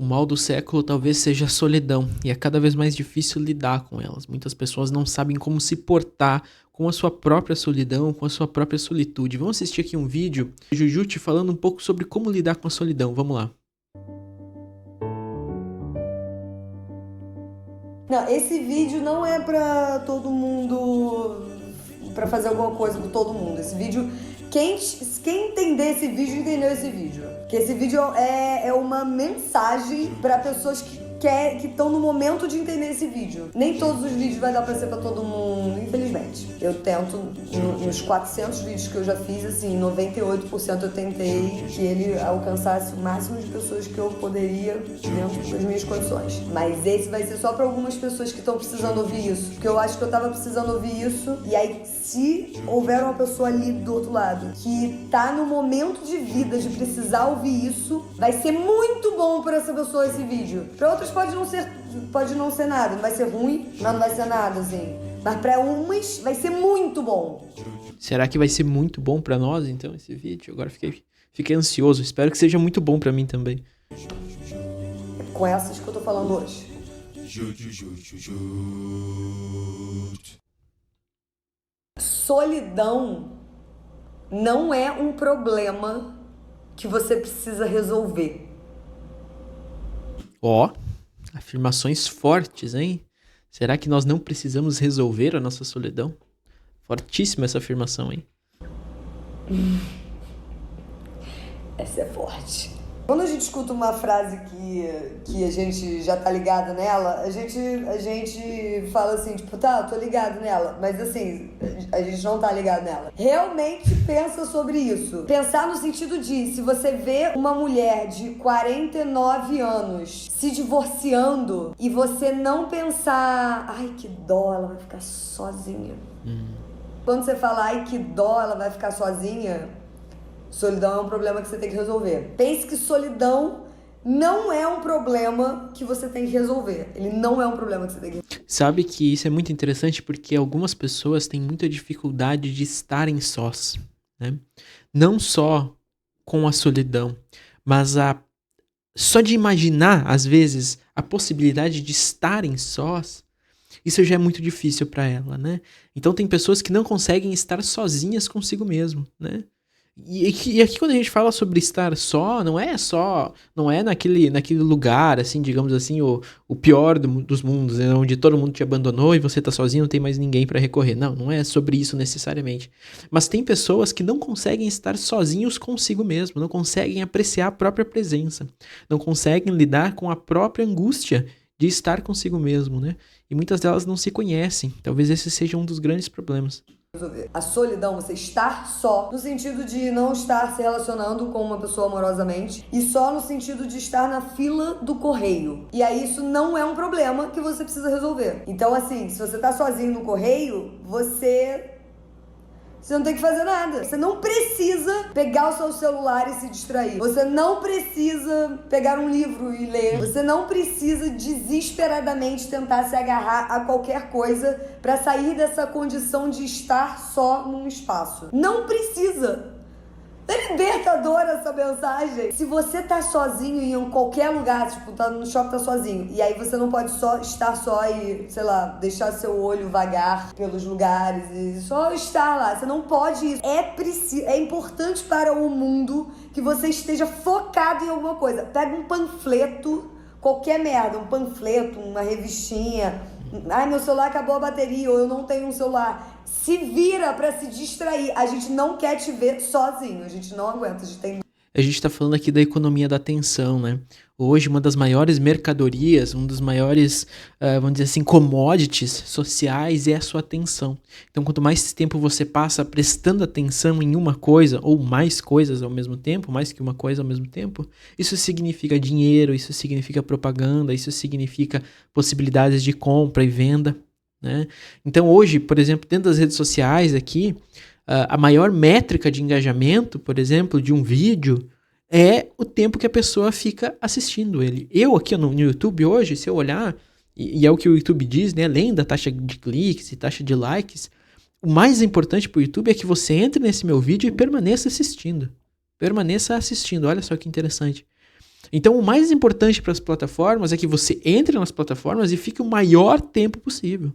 O mal do século talvez seja a solidão, e é cada vez mais difícil lidar com elas. Muitas pessoas não sabem como se portar com a sua própria solidão, com a sua própria solitude. Vamos assistir aqui um vídeo de Jujute falando um pouco sobre como lidar com a solidão. Vamos lá. Não, esse vídeo não é pra todo mundo, pra fazer alguma coisa com todo mundo. Esse vídeo, quem entender esse vídeo, entendeu esse vídeo. Porque esse vídeo é uma mensagem pra pessoas que estão no momento de entender esse vídeo. Nem todos os vídeos vai dar pra ser pra todo mundo, infelizmente. Eu tento, nos 400 vídeos que eu já fiz, assim, 98% eu tentei que ele alcançasse o máximo de pessoas que eu poderia dentro das minhas condições. Mas esse vai ser só pra algumas pessoas que estão precisando ouvir isso. Porque eu acho que eu tava precisando ouvir isso. E aí, se houver uma pessoa ali do outro lado que tá no momento de vida de precisar ouvir isso, vai ser muito bom pra essa pessoa esse vídeo. Pra outras pode não ser nada, não vai ser ruim, mas não vai ser nada, assim. Mas pra umas vai ser muito bom. Será que vai ser muito bom pra nós, então, esse vídeo? Agora fiquei ansioso. Espero que seja muito bom pra mim também. É com essas que eu tô falando hoje. Solidão não é um problema que você precisa resolver. Ó, afirmações fortes, hein? Será que nós não precisamos resolver a nossa solidão? Fortíssima essa afirmação, hein? Essa é forte. Quando a gente escuta uma frase que a gente já tá ligado nela, a gente fala assim, tipo, tá, eu tô ligado nela. Mas assim, a gente não tá ligado nela. Realmente pensa sobre isso. Pensar no sentido de, se você vê uma mulher de 49 anos se divorciando e você não pensar, ai, que dó, ela vai ficar sozinha. Quando você fala, ai, que dó, ela vai ficar sozinha, solidão é um problema que você tem que resolver. Pense que solidão não é um problema que você tem que resolver. Ele não é um problema que você tem que resolver. Sabe que isso é muito interessante porque algumas pessoas têm muita dificuldade de estarem sós, né? Não só com a solidão, mas só de imaginar, às vezes, a possibilidade de estarem sós, isso já é muito difícil para ela, né? Então tem pessoas que não conseguem estar sozinhas consigo mesmo, né? E aqui quando a gente fala sobre estar só, não é naquele lugar, assim, digamos assim, o pior dos mundos, né, onde todo mundo te abandonou e você tá sozinho, não tem mais ninguém para recorrer. Não é sobre isso necessariamente. Mas tem pessoas que não conseguem estar sozinhos consigo mesmo, não conseguem apreciar a própria presença, não conseguem lidar com a própria angústia de estar consigo mesmo, né? E muitas delas não se conhecem. Talvez esse seja um dos grandes problemas. A solidão, você estar só, no sentido de não estar se relacionando com uma pessoa amorosamente, e só no sentido de estar na fila do correio. E aí isso não é um problema que você precisa resolver. Então, assim, se você tá sozinho no correio, você não tem que fazer nada. Você não precisa pegar o seu celular e se distrair. Você não precisa pegar um livro e ler. Você não precisa desesperadamente tentar se agarrar a qualquer coisa para sair dessa condição de estar só num espaço. Não precisa. É libertadora essa mensagem. Se você tá sozinho em qualquer lugar, tipo, tá no shopping, tá sozinho, e aí você não pode só estar só e, sei lá, deixar seu olho vagar pelos lugares e só estar lá. Você não pode isso. É importante para o mundo que você esteja focado em alguma coisa. Pega um panfleto, qualquer merda, um panfleto, uma revistinha. Ai, meu celular acabou a bateria, ou eu não tenho um celular. Se vira pra se distrair. A gente não quer te ver sozinho. A gente não aguenta. A gente tá falando aqui da economia da atenção, né? Hoje, uma das maiores mercadorias, um dos maiores, vamos dizer assim, commodities sociais é a sua atenção. Então, quanto mais tempo você passa prestando atenção em uma coisa, ou mais coisas ao mesmo tempo, mais que uma coisa ao mesmo tempo, isso significa dinheiro, isso significa propaganda, isso significa possibilidades de compra e venda, né? Então, hoje, por exemplo, dentro das redes sociais aqui, a maior métrica de engajamento, por exemplo, de um vídeo é o tempo que a pessoa fica assistindo ele. Eu aqui no YouTube hoje, se eu olhar, e é o que o YouTube diz, né, além da taxa de cliques e taxa de likes, o mais importante para o YouTube é que você entre nesse meu vídeo e permaneça assistindo. Permaneça assistindo, olha só que interessante. Então, o mais importante para as plataformas é que você entre nas plataformas e fique o maior tempo possível.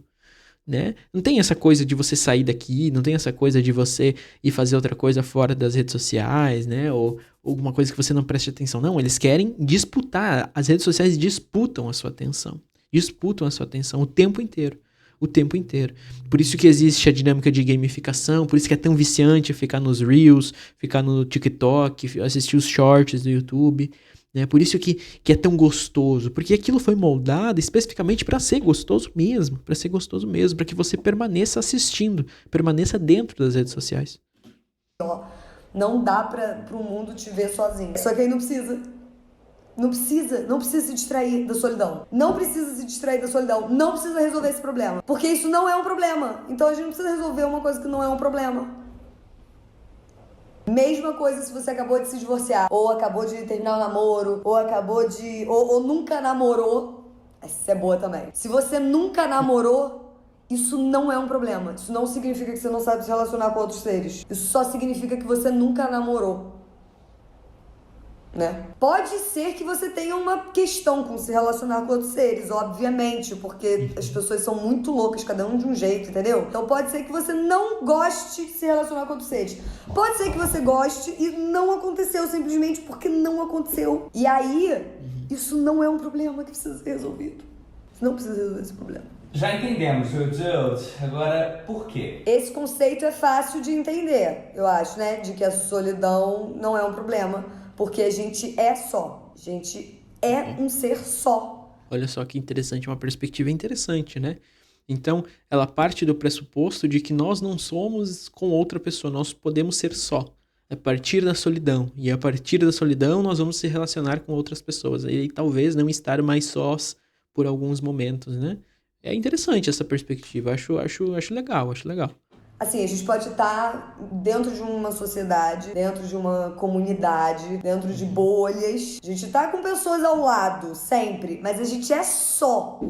Né? Não tem essa coisa de você sair daqui, não tem essa coisa de você ir fazer outra coisa fora das redes sociais, né? Ou alguma coisa que você não preste atenção. Não, eles querem disputar. As redes sociais disputam a sua atenção. Disputam a sua atenção o tempo inteiro. O tempo inteiro. Por isso que existe a dinâmica de gamificação, por isso que é tão viciante ficar nos Reels, ficar no TikTok, assistir os shorts do YouTube. Né? Por isso que é tão gostoso, porque aquilo foi moldado especificamente para ser gostoso mesmo, para que você permaneça assistindo, permaneça dentro das redes sociais. Não dá para o mundo te ver sozinho. Só que aí não precisa se distrair da solidão. Não precisa se distrair da solidão. Não precisa resolver esse problema. Porque isso não é um problema. Então a gente não precisa resolver uma coisa que não é um problema. Mesma coisa se você acabou de se divorciar, ou acabou de terminar o namoro, ou nunca namorou. Essa é boa também. Se você nunca namorou, isso não é um problema. Isso não significa que você não sabe se relacionar com outros seres. Isso só significa que você nunca namorou. Né? Pode ser que você tenha uma questão com se relacionar com outros seres, obviamente, porque as pessoas são muito loucas, cada um de um jeito, entendeu? Então pode ser que você não goste de se relacionar com outros seres. Pode ser que você goste e não aconteceu, simplesmente porque não aconteceu. E aí, isso não é um problema que precisa ser resolvido. Você não precisa resolver esse problema. Já entendemos, Jojo. Agora, por quê? Esse conceito é fácil de entender, eu acho, né? De que a solidão não é um problema. Porque a gente é só. A gente é um ser só. Olha só que interessante, uma perspectiva interessante, né? Então, ela parte do pressuposto de que nós não somos com outra pessoa, nós podemos ser só. A partir da solidão. E a partir da solidão, nós vamos se relacionar com outras pessoas. E talvez não estar mais sós por alguns momentos, né? É interessante essa perspectiva. Acho legal, acho legal. Assim, a gente pode estar dentro de uma sociedade, dentro de uma comunidade, dentro de bolhas. A gente tá com pessoas ao lado, sempre. Mas a gente é só.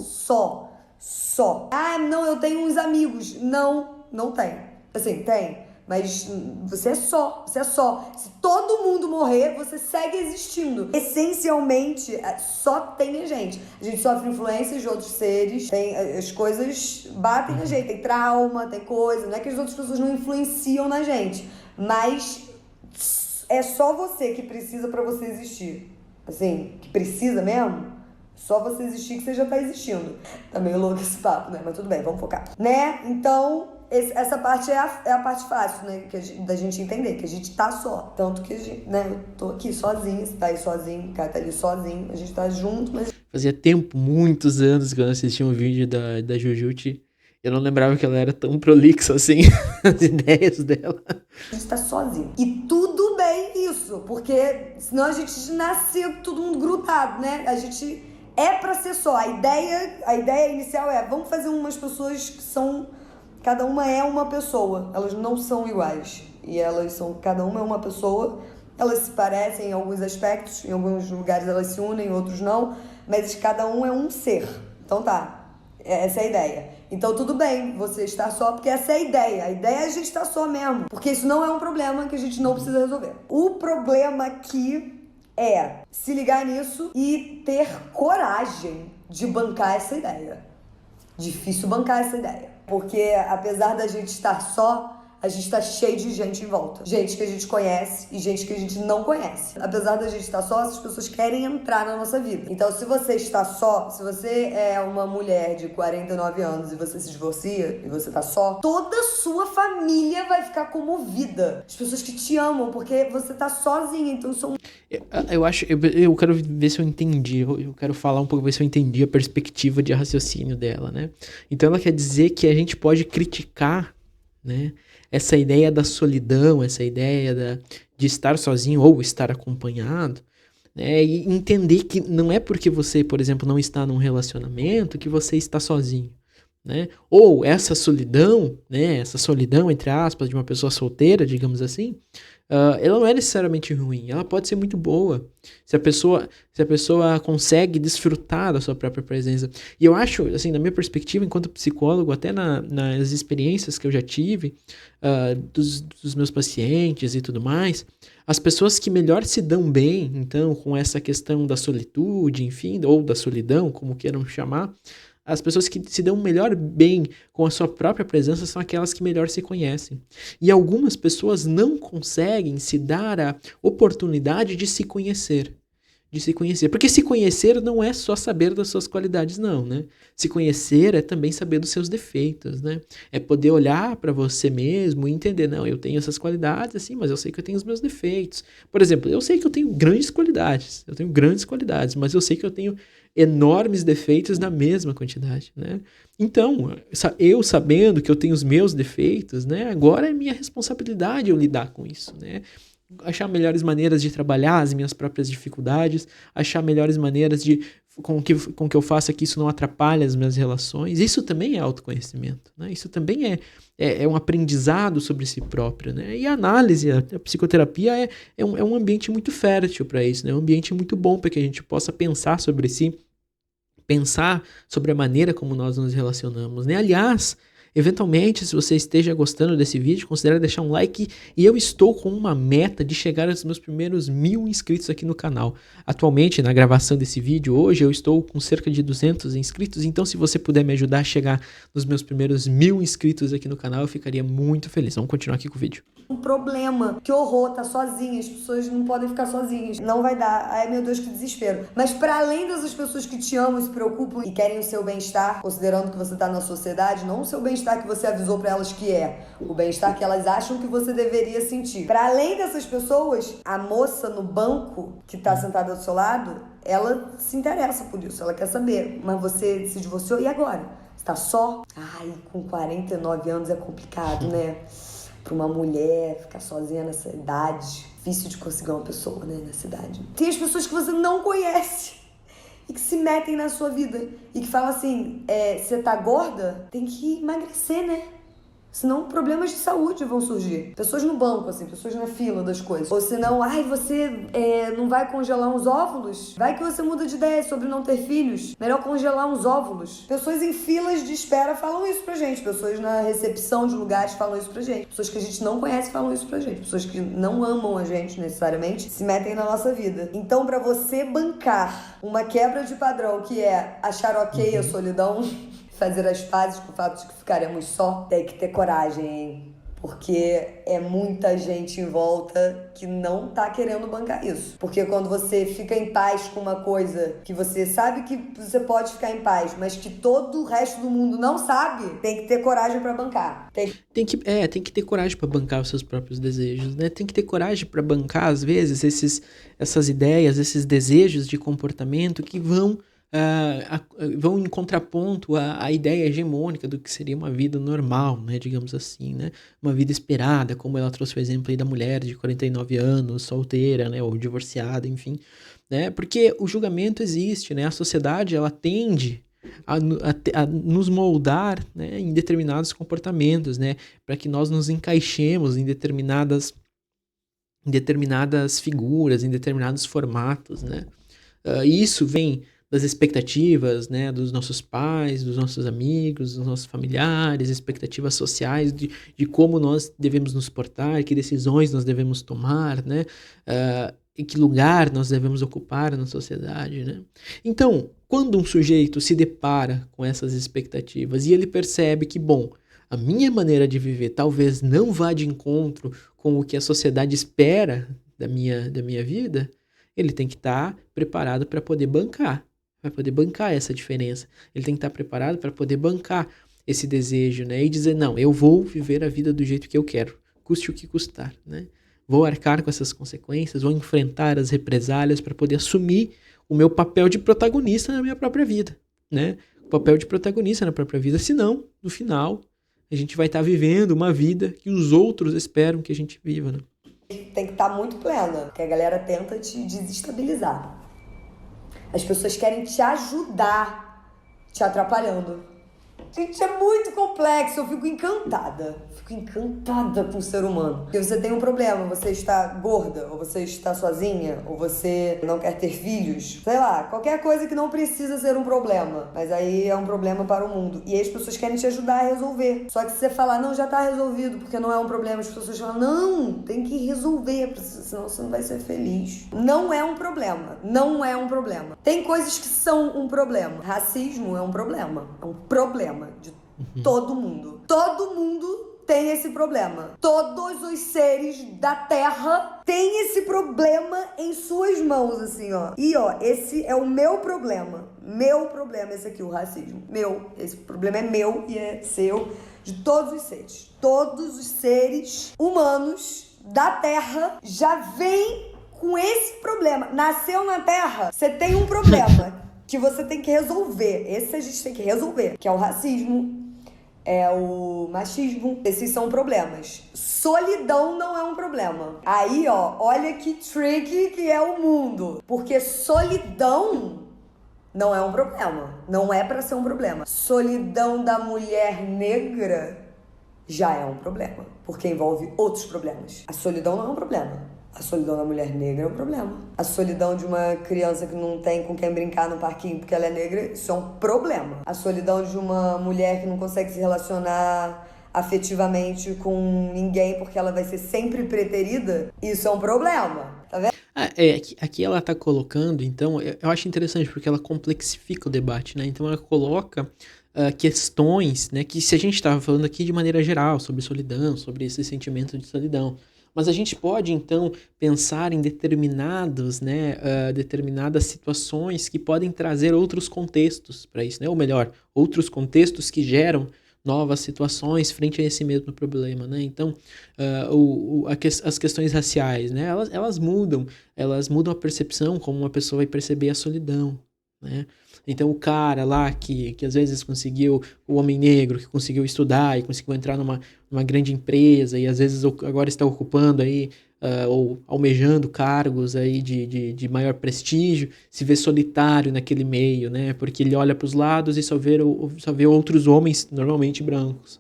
Ah, não, eu tenho uns amigos. Não tem. Assim, tem. Mas você é só. Se todo mundo morrer, você segue existindo. Essencialmente, só tem a gente. A gente sofre influências de outros seres. As coisas batem na gente. Tem trauma, tem coisa. Não é que as outras pessoas não influenciam na gente. Mas é só você que precisa pra você existir. Assim, que precisa mesmo. Só você existir que você já tá existindo. Tá meio louco esse papo, né? Mas tudo bem, vamos focar. Né? Então... essa parte é a parte fácil, né? Da gente entender, que a gente tá só. Tanto que a gente, né? Eu tô aqui sozinha, você tá aí sozinho, o cara tá ali sozinho, a gente tá junto, mas... Fazia tempo, muitos anos, que eu assisti um vídeo da Jujute. Eu não lembrava que ela era tão prolixa assim, as ideias dela. A gente tá sozinho. E tudo bem isso, porque senão a gente nasce todo mundo grudado, né? A gente é pra ser só. A ideia inicial é, vamos fazer umas pessoas que são... Cada uma é uma pessoa, elas não são iguais. E cada uma é uma pessoa, elas se parecem em alguns aspectos, em alguns lugares elas se unem, em outros não, mas cada um é um ser. Então tá, essa é a ideia. Então tudo bem você estar só, porque essa é a ideia é a gente estar só mesmo. Porque isso não é um problema que a gente não precisa resolver. O problema aqui é se ligar nisso e ter coragem de bancar essa ideia. Difícil bancar essa ideia. Porque apesar da gente estar só, a gente tá cheio de gente em volta. Gente que a gente conhece e gente que a gente não conhece. Apesar da gente estar só, essas pessoas querem entrar na nossa vida. Então, se você está só, se você é uma mulher de 49 anos e você se divorcia e você tá só, toda a sua família vai ficar comovida. As pessoas que te amam, porque você tá sozinha, então são... Eu quero ver se eu entendi, eu quero falar um pouco, ver se eu entendi a perspectiva de raciocínio dela, né? Então ela quer dizer que a gente pode criticar, né, essa ideia da solidão, essa ideia de estar sozinho ou estar acompanhado, né, e entender que não é porque você, por exemplo, não está num relacionamento que você está sozinho. Né? Ou essa solidão, né, essa solidão, entre aspas, de uma pessoa solteira, digamos assim, ela não é necessariamente ruim, ela pode ser muito boa, se a pessoa consegue desfrutar da sua própria presença. E eu acho, assim, na minha perspectiva, enquanto psicólogo, até nas experiências que eu já tive, dos meus pacientes e tudo mais, As pessoas que melhor se dão bem, então, com essa questão da solitude, enfim, ou da solidão, como queiram chamar, as pessoas que se dão melhor bem com a sua própria presença são aquelas que melhor se conhecem. E algumas pessoas não conseguem se dar a oportunidade de se conhecer. De se conhecer. Porque se conhecer não é só saber das suas qualidades, não, né? Se conhecer é também saber dos seus defeitos, né? É poder olhar para você mesmo e entender, não, eu tenho essas qualidades, assim, mas eu sei que eu tenho os meus defeitos. Por exemplo, eu sei que eu tenho grandes qualidades, mas eu sei que eu tenho enormes defeitos na mesma quantidade, né? Então, eu sabendo que eu tenho os meus defeitos, né? Agora é minha responsabilidade eu lidar com isso, né? Achar melhores maneiras de trabalhar as minhas próprias dificuldades, achar melhores maneiras de com que eu faça que isso não atrapalhe as minhas relações. Isso também é autoconhecimento, né? Isso também é um aprendizado sobre si próprio, né? E a análise, a psicoterapia é um ambiente muito fértil para isso, né? É um ambiente muito bom para que a gente possa pensar sobre si, pensar sobre a maneira como nós nos relacionamos, né? Aliás, eventualmente, se você esteja gostando desse vídeo, considere deixar um like, e eu estou com uma meta de chegar aos meus primeiros 1000 inscritos aqui no canal. Atualmente, na gravação desse vídeo, hoje eu estou com cerca de 200 inscritos, então se você puder me ajudar a chegar nos meus primeiros 1000 inscritos aqui no canal, eu ficaria muito feliz. Vamos continuar aqui com o vídeo. Um problema, que horror, tá sozinha, as pessoas não podem ficar sozinhas, não vai dar, ai meu Deus, que desespero. Mas para além dessas pessoas que te amam, se preocupam e querem o seu bem-estar, considerando que você tá na sociedade, não o seu bem-estar que você avisou para elas que é, o bem-estar que elas acham que você deveria sentir. Para além dessas pessoas, a moça no banco que tá sentada do seu lado, ela se interessa por isso, ela quer saber, mas você se divorciou, e agora? Você tá só? Ai, com 49 anos é complicado, né? Para uma mulher ficar sozinha nessa idade, difícil de conseguir uma pessoa, né, nessa idade. Tem as pessoas que você não conhece e que se metem na sua vida e que falam assim, você tá gorda? Tem que emagrecer, né? Senão problemas de saúde vão surgir. Pessoas no banco, assim, pessoas na fila das coisas. Ou senão, você não vai congelar uns óvulos? Vai que você muda de ideia sobre não ter filhos. Melhor congelar uns óvulos. Pessoas em filas de espera falam isso pra gente. Pessoas na recepção de lugares falam isso pra gente. Pessoas que a gente não conhece falam isso pra gente. Pessoas que não amam a gente necessariamente se metem na nossa vida. Então, pra você bancar uma quebra de padrão, que é achar ok a solidão, fazer as pazes com o fato de que ficaremos só, tem que ter coragem, hein? Porque é muita gente em volta que não tá querendo bancar isso. Porque quando você fica em paz com uma coisa que você sabe que você pode ficar em paz, mas que todo o resto do mundo não sabe, tem que ter coragem pra bancar. Tem que ter coragem pra bancar os seus próprios desejos, né? Tem que ter coragem pra bancar, às vezes, essas ideias, esses desejos de comportamento que vão em contraponto à ideia hegemônica do que seria uma vida normal, né, digamos assim, né, uma vida esperada, como ela trouxe o exemplo aí da mulher de 49 anos, solteira, né, ou divorciada, enfim, né, porque o julgamento existe, né, a sociedade, ela tende a nos moldar, né, em determinados comportamentos, né, para que nós nos encaixemos em determinadas figuras, em determinados formatos, né, isso vem das expectativas, né, dos nossos pais, dos nossos amigos, dos nossos familiares, expectativas sociais de como nós devemos nos portar, que decisões nós devemos tomar, né, em que lugar nós devemos ocupar na sociedade, né. Então, quando um sujeito se depara com essas expectativas e ele percebe que, bom, a minha maneira de viver talvez não vá de encontro com o que a sociedade espera da minha vida, ele tem que estar preparado para poder bancar. Vai poder bancar essa diferença. Ele tem que estar preparado para poder bancar esse desejo, né? E dizer, não, eu vou viver a vida do jeito que eu quero, custe o que custar, né? Vou arcar com essas consequências, vou enfrentar as represálias para poder assumir o meu papel de protagonista na minha própria vida, né? O papel de protagonista na própria vida, senão, no final, a gente vai estar vivendo uma vida que os outros esperam que a gente viva, né? Tem que estar muito plena, porque a galera tenta te desestabilizar. As pessoas querem te ajudar, te atrapalhando. Gente, é muito complexo. Eu fico encantada. Fico encantada com o ser humano. Porque você tem um problema, você está gorda, ou você está sozinha, ou você não quer ter filhos. Sei lá, qualquer coisa que não precisa ser um problema. Mas aí é um problema para o mundo. E aí as pessoas querem te ajudar a resolver. Só que se você falar, não, já tá resolvido, porque não é um problema, as pessoas falam, não, tem que resolver, senão você não vai ser feliz. Não é um problema. Não é um problema. Tem coisas que são um problema. Racismo é um problema. É um problema de todo mundo. Todo mundo tem esse problema. Todos os seres da Terra têm esse problema em suas mãos, assim, ó. E, ó, esse é o meu problema. Meu problema, esse aqui, o racismo. Meu. Esse problema é meu e é seu, de todos os seres. Todos os seres humanos da Terra já vêm com esse problema. Nasceu na Terra, você tem um problema que você tem que resolver. Esse a gente tem que resolver, que é o racismo, é o machismo. Esses são problemas. Solidão não é um problema. Aí, ó, olha que tricky que é o mundo. Porque solidão não é um problema. Não é pra ser um problema. Solidão da mulher negra já é um problema. Porque envolve outros problemas. A solidão não é um problema. A solidão da mulher negra é um problema. A solidão de uma criança que não tem com quem brincar no parquinho porque ela é negra, isso é um problema. A solidão de uma mulher que não consegue se relacionar afetivamente com ninguém porque ela vai ser sempre preterida, isso é um problema. Tá vendo? Aqui ela tá colocando, então, eu acho interessante porque ela complexifica o debate, né? Então ela coloca questões, né? Que se a gente estava falando aqui de maneira geral, sobre solidão, sobre esse sentimento de solidão, mas a gente pode, então, pensar em determinadas situações que podem trazer outros contextos para isso, né? Ou melhor, outros contextos que geram novas situações frente a esse mesmo problema, né? Então, as questões raciais, né? Elas mudam a percepção como uma pessoa vai perceber a solidão, né? Então, o cara lá que às vezes conseguiu, o homem negro que conseguiu estudar e conseguiu entrar numa grande empresa e às vezes agora está ocupando aí, ou almejando cargos aí de maior prestígio, se vê solitário naquele meio, né? Porque ele olha para os lados e só vê outros homens, normalmente brancos,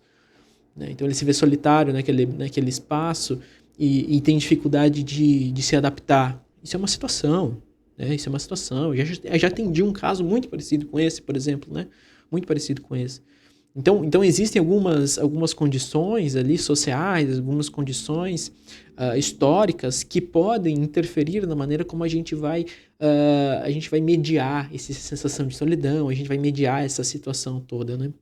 né? Então, ele se vê solitário naquele espaço e tem dificuldade de se adaptar. Isso é uma situação. Isso é uma situação. Eu já atendi um caso muito parecido com esse, por exemplo, né? Muito parecido com esse. Então existem algumas condições ali sociais, algumas condições históricas que podem interferir na maneira como a gente vai mediar essa sensação de solidão, a gente vai mediar essa situação toda, né?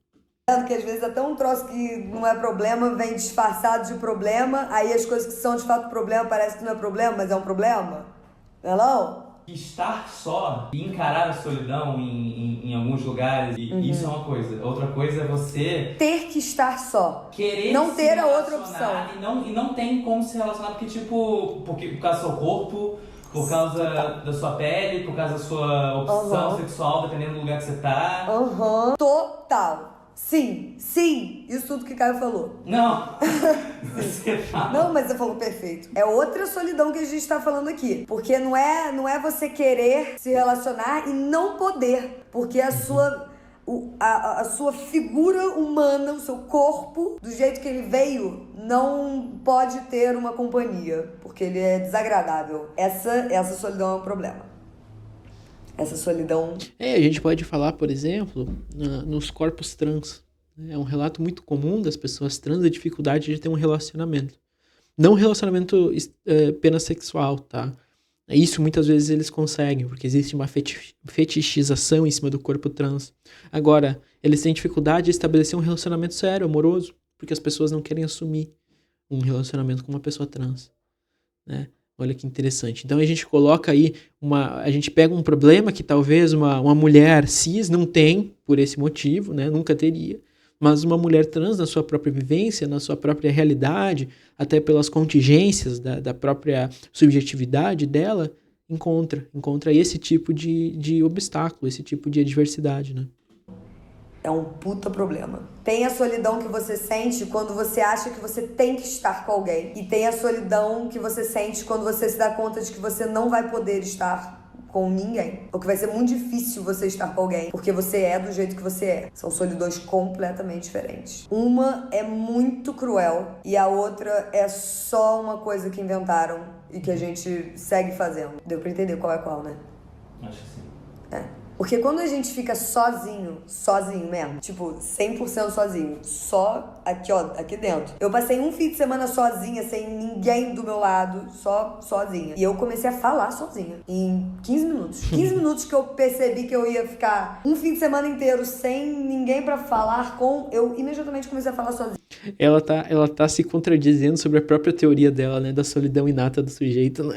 Que às vezes até um troço que não é problema vem disfarçado de problema, aí as coisas que são de fato problema parece que não é problema, mas é um problema. Não é não? Estar só e encarar a solidão em alguns lugares, isso é uma coisa. Outra coisa é você ter que estar só. Querer não se ter a outra relacionar opção. E não tem como se relacionar porque por causa do seu corpo, por causa da sua pele, por causa da sua opção sexual, dependendo do lugar que você tá. Total. Sim, isso tudo que Caio falou. Não, você fala. Não, mas você falou perfeito. É outra solidão que a gente tá falando aqui. Porque não é você querer se relacionar e não poder. Porque a sua figura humana, o seu corpo, do jeito que ele veio, não pode ter uma companhia. Porque ele é desagradável. Essa solidão é um problema. Essa solidão... A gente pode falar, por exemplo, nos corpos trans. É um relato muito comum das pessoas trans, a dificuldade de ter um relacionamento. Não um relacionamento apenas sexual, tá? Isso muitas vezes eles conseguem, porque existe uma fetichização em cima do corpo trans. Agora, eles têm dificuldade de estabelecer um relacionamento sério, amoroso, porque as pessoas não querem assumir um relacionamento com uma pessoa trans, né? Olha que interessante. Então a gente coloca aí, a gente pega um problema que talvez uma mulher cis não tem por esse motivo, né? Nunca teria. Mas uma mulher trans, na sua própria vivência, na sua própria realidade, até pelas contingências da própria subjetividade dela, encontra esse tipo de obstáculo, esse tipo de adversidade, né? É um puta problema. Tem a solidão que você sente quando você acha que você tem que estar com alguém. E tem a solidão que você sente quando você se dá conta de que você não vai poder estar com ninguém. Porque vai ser muito difícil você estar com alguém, porque você é do jeito que você é. São solidões completamente diferentes. Uma é muito cruel e a outra é só uma coisa que inventaram e que a gente segue fazendo. Deu pra entender qual é qual, né? Acho que sim. É. Porque quando a gente fica sozinho mesmo, tipo, 100% sozinho, só aqui, ó, aqui dentro. Eu passei um fim de semana sozinha, sem ninguém do meu lado, só sozinha. E eu comecei a falar sozinha, em 15 minutos. 15 minutos que eu percebi que eu ia ficar um fim de semana inteiro sem ninguém pra falar com, eu imediatamente comecei a falar sozinha. Ela tá se contradizendo sobre a própria teoria dela, né, da solidão inata do sujeito, né?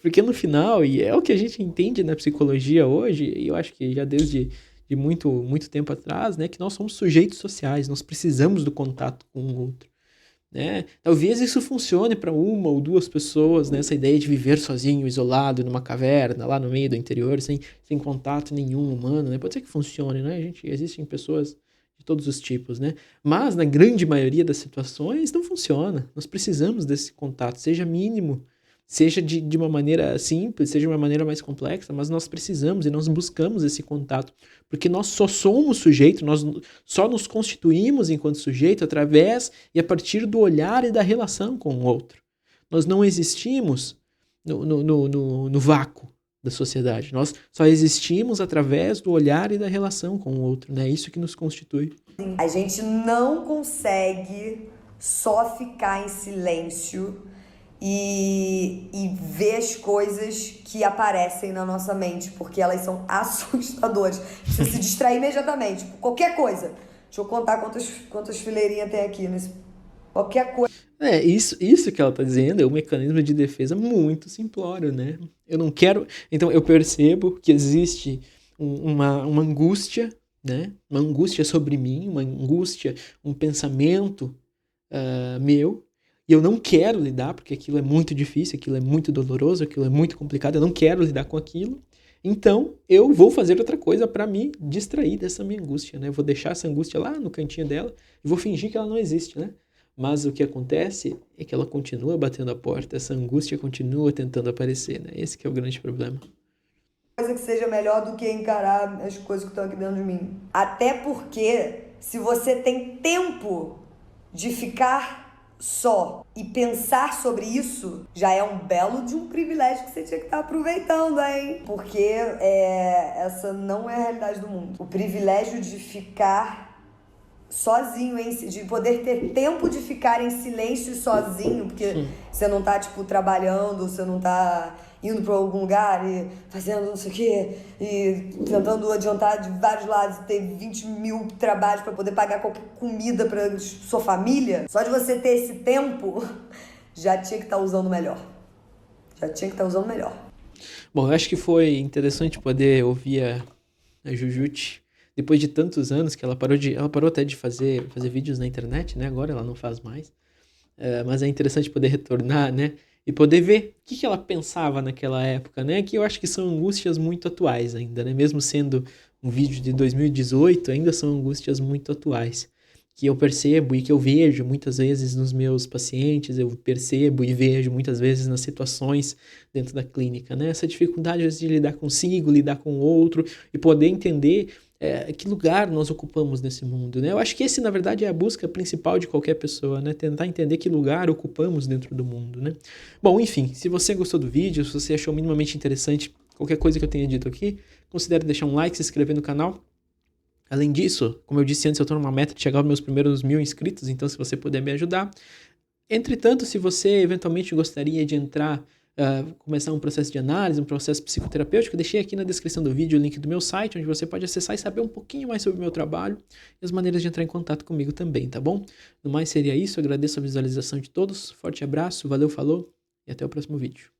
Porque no final, e é o que a gente entende na psicologia hoje, e eu acho que já desde de muito tempo atrás, né, que nós somos sujeitos sociais, nós precisamos do contato com o outro, né? Talvez isso funcione para uma ou duas pessoas, né, essa ideia de viver sozinho, isolado, numa caverna, lá no meio do interior, sem contato nenhum humano, né? Pode ser que funcione, né? Existem pessoas de todos os tipos, né? Mas na grande maioria das situações não funciona. Nós precisamos desse contato, seja mínimo, seja de uma maneira simples, seja de uma maneira mais complexa, mas nós precisamos e nós buscamos esse contato, porque nós só somos sujeito, nós só nos constituímos enquanto sujeito através e a partir do olhar e da relação com o outro. Nós não existimos no vácuo da sociedade. Nós só existimos através do olhar e da relação com o outro, né? É isso que nos constitui. A gente não consegue só ficar em silêncio e ver as coisas que aparecem na nossa mente, porque elas são assustadoras. Você se distrai imediatamente, tipo, qualquer coisa. Deixa eu contar quantas fileirinhas tem aqui nesse... Qualquer coisa. Isso que ela tá dizendo é um mecanismo de defesa muito simplório, né? Eu não quero... Então, eu percebo que existe uma angústia, né? Uma angústia sobre mim, uma angústia, um pensamento meu, e eu não quero lidar, porque aquilo é muito difícil, aquilo é muito doloroso, aquilo é muito complicado, eu não quero lidar com aquilo. Então, eu vou fazer outra coisa para me distrair dessa minha angústia, né? Eu vou deixar essa angústia lá no cantinho dela e vou fingir que ela não existe, né? Mas o que acontece é que ela continua batendo a porta, essa angústia continua tentando aparecer, né? Esse que é o grande problema. Coisa que seja melhor do que encarar as coisas que estão aqui dentro de mim. Até porque, se você tem tempo de ficar só e pensar sobre isso, já é um belo de um privilégio que você tinha que estar aproveitando, hein? Porque essa não é a realidade do mundo. O privilégio de ficar sozinho, de poder ter tempo de ficar em silêncio sozinho, porque você não tá, tipo, trabalhando, você não tá indo pra algum lugar e fazendo não sei o quê, e tentando adiantar de vários lados, ter 20 mil trabalhos pra poder pagar qualquer comida pra sua família. Só de você ter esse tempo, já tinha que estar usando melhor. Bom, eu acho que foi interessante poder ouvir a Jujute. Depois de tantos anos que ela parou até de fazer vídeos na internet, né? Agora ela não faz mais. Mas é interessante poder retornar, né? E poder ver o que ela pensava naquela época, né? Que eu acho que são angústias muito atuais ainda, né? Mesmo sendo um vídeo de 2018, ainda são angústias muito atuais. Que eu percebo e que eu vejo muitas vezes nos meus pacientes, eu percebo e vejo muitas vezes nas situações dentro da clínica, né? Essa dificuldade de lidar consigo, lidar com o outro e poder entender que lugar nós ocupamos nesse mundo, né? Eu acho que esse, na verdade, é a busca principal de qualquer pessoa, né? Tentar entender que lugar ocupamos dentro do mundo, né? Bom, enfim, se você gostou do vídeo, se você achou minimamente interessante qualquer coisa que eu tenha dito aqui, considere deixar um like, se inscrever no canal. Além disso, como eu disse antes, eu estou numa meta de chegar aos meus primeiros 1000 inscritos, então se você puder me ajudar. Entretanto, se você eventualmente gostaria de começar um processo de análise, um processo psicoterapêutico, eu deixei aqui na descrição do vídeo o link do meu site, onde você pode acessar e saber um pouquinho mais sobre o meu trabalho e as maneiras de entrar em contato comigo também, tá bom? No mais seria isso, eu agradeço a visualização de todos, forte abraço, valeu, falou e até o próximo vídeo.